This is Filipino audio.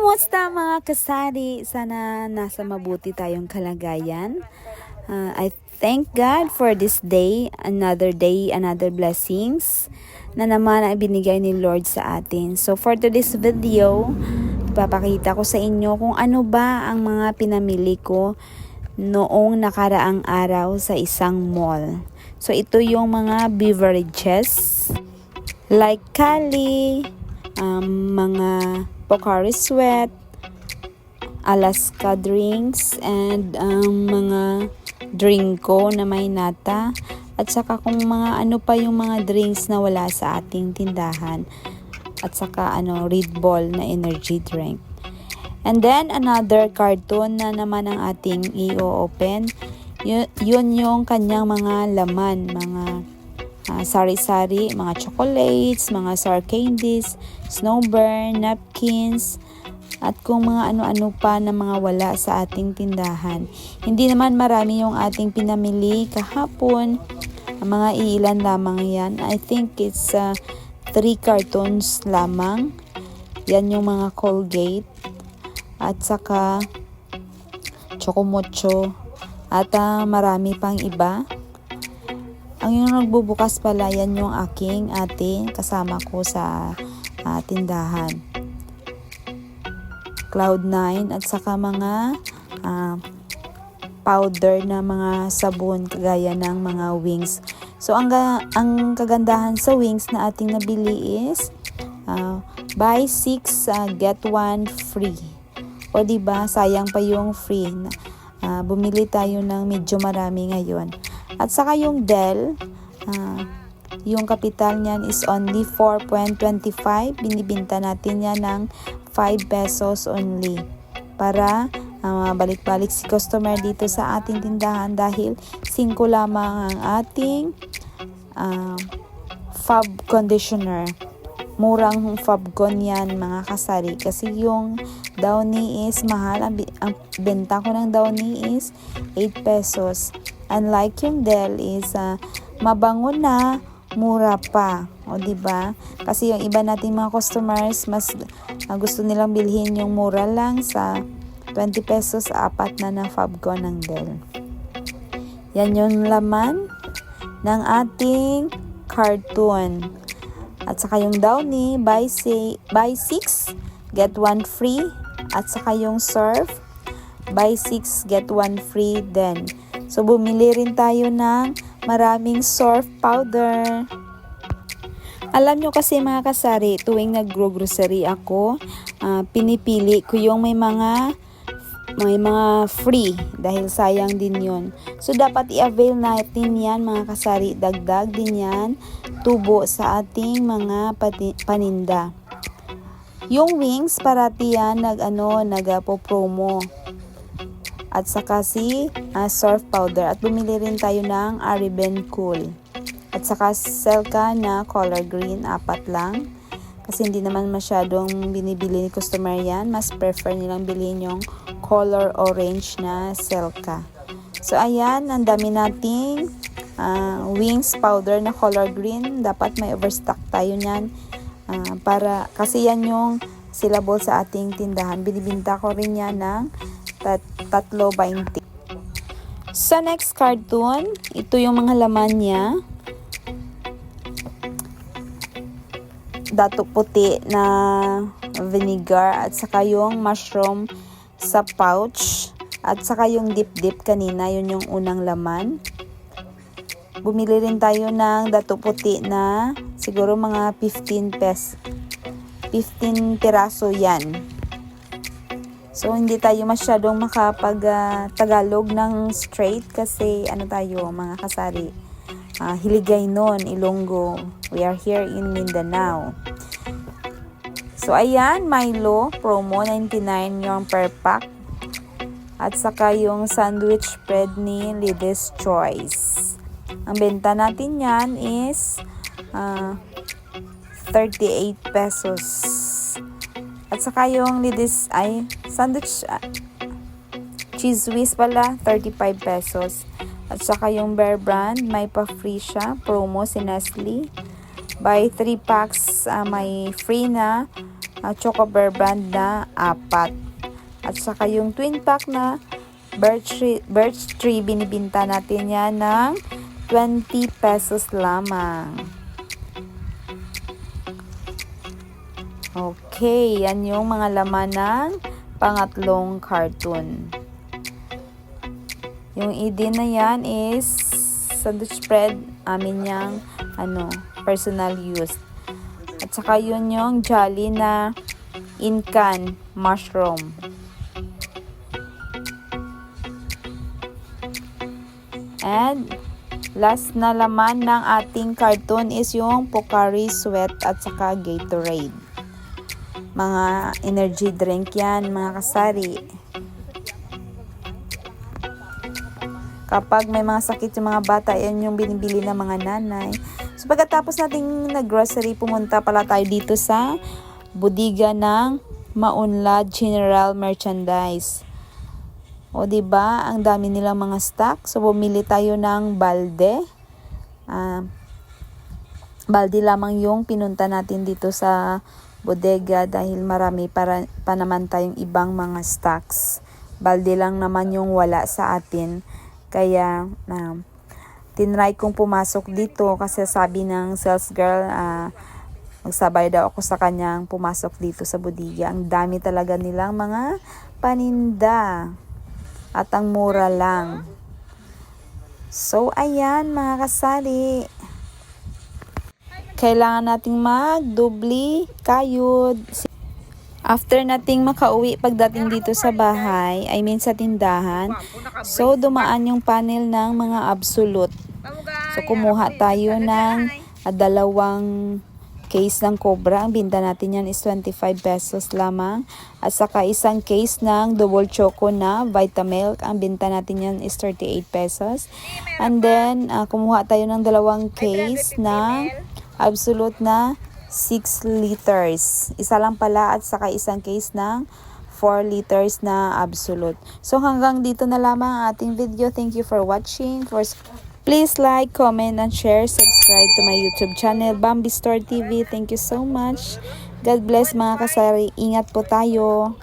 Kumusta mga kasari? Sana nasa mabuti tayong kalagayan. I thank God for this day, another blessings na naman ay binigay ni Lord sa atin. So for today's video, ipapakita ko sa inyo kung ano ba ang mga pinamili ko noong nakaraang araw sa isang mall. So ito yung mga beverages like Kali, mga Pocari Sweat, Alaska drinks, and mga drink ko na may nata. At saka kung mga ano pa yung mga drinks na wala sa ating tindahan. At saka Red Bull na energy drink. And then another carton na naman ang ating i-open. Yun yung kanyang mga laman, mga sari-sari, mga chocolates, mga sour candies, snowburn, napkins, at kung mga ano-ano pa na mga wala sa ating tindahan. Hindi naman marami yung ating pinamili kahapon. Mga ilan lamang yan. I think it's 3 cartons lamang. Yan yung mga Colgate. At saka Chocomocho. At marami pang iba. Ang yung nagbubukas pala, yan yung aking ate kasama ko sa tindahan. Cloud9 at saka mga powder na mga sabon kagaya ng mga wings. So ang kagandahan sa wings na ating nabili is buy 6 get 1 free. O diba, sayang pa yung free. Bumili tayo ng medyo marami ngayon. At saka yung Dell, yung kapital niyan is only 4.25. Binibinta natin yan ng 5 pesos only. Para balik-balik si customer dito sa ating tindahan dahil 5 lamang ang ating fab conditioner. Murang Fabcon yan mga kasari. Kasi yung Downy is mahal. Ang benta ko ng Downy is 8 pesos. Unlike yung Dell is mabango na, mura pa. O diba? Kasi yung iba nating mga customers, mas gusto nilang bilhin yung mura lang sa 20 pesos, 4 na Fabcon ng Dell. Yan yung laman ng ating carton. At saka yung Downy, buy 6, get 1 free. At saka yung Surf, buy 6, get 1 free din. So, bumili rin tayo ng maraming Surf powder. Alam nyo kasi mga kasari, tuwing nag-grocery ako, pinipili ko yung may mga free dahil sayang din yun. So, dapat i-avail natin yan mga kasari. Dagdag din yan, tubo sa ating mga paninda. Yung wings, parati yan nag-promo. At saka si Surf powder. At bumili rin tayo ng Ariben Cool. At saka Selka na color green, 4 lang. Kasi hindi naman masyadong binibili ni customer yan. Mas prefer nilang bilhin yung color orange na Selka. So ayan, ang dami nating wings powder na color green. Dapat may overstock tayo niyan. Kasi yan yung syllable sa ating tindahan. Binibinta ko rin yan ng 3.20. Sa next carton, ito yung mga laman niya. Dato puti na vinegar at saka yung mushroom sa pouch at saka yung dip kanina, yun yung unang laman. Bumili rin tayo ng dato puti na siguro mga 15 piraso yan. So, hindi tayo masyadong makapag-Tagalog ng straight kasi tayo mga kasari. Hiligaynon, Ilonggo. We are here in Mindanao. So, ayan, Milo, promo, 99 yung per pack. At saka yung sandwich bread ni Lidis Choice. Ang benta natin yan is 38 pesos. At saka yung Lidis sandwich cheese whiz pala, 35 pesos. At saka yung Bear Brand, may pa-free siya. Promo si Nestle. Buy 3 packs, may free na Choco Bear Brand na 4. At saka yung twin pack na Birch Tree, binibinta natin yan ng 20 pesos lamang. Okay, yan yung mga laman ng pangatlong carton. Yung idin na yan is sandwich spread, amin yung personal use. At saka yun yung Jolly na in-can mushroom. And last na laman ng ating carton is yung Pocari Sweat at saka Gatorade. Mga energy drink yan, mga kasari. Kapag may mga sakit yung mga bata, yan yung binibili ng mga nanay. So pagkatapos nating nag-grocery, pumunta pala tayo dito sa bodega ng Maunlad General Merchandise. O diba, ang dami nilang mga stock. So bumili tayo ng balde. Balde lamang yung pinunta natin dito sa bodega dahil marami pa naman tayong ibang mga stocks. Balde lang naman yung wala sa atin. Kaya tinry kong pumasok dito kasi sabi ng sales girl, magsabay daw ako sa kanyang pumasok dito sa bodega. Ang dami talaga nilang mga paninda at ang mura lang. So ayan mga kasali, kailangan nating magdubli kayod. After nating makauwi pagdating dito sa bahay, sa tindahan, so dumaan yung panel ng mga Absolute. So kumuha tayo ng 2 case ng Cobra. Ang binta natin yan is 25 pesos lamang. At saka isang case ng Double Choco na Vitamilk. Ang binta natin yan is 38 pesos. And then kumuha tayo ng 2 case ng Absolute na 6 liters. Isa lang pala, at saka isang case ng 4 liters na Absolute. So hanggang dito na lamang ang ating video. Thank you for watching. Please like, comment, and share. Subscribe to my YouTube channel, Bambi Store TV. Thank you so much. God bless mga kasari. Ingat po tayo.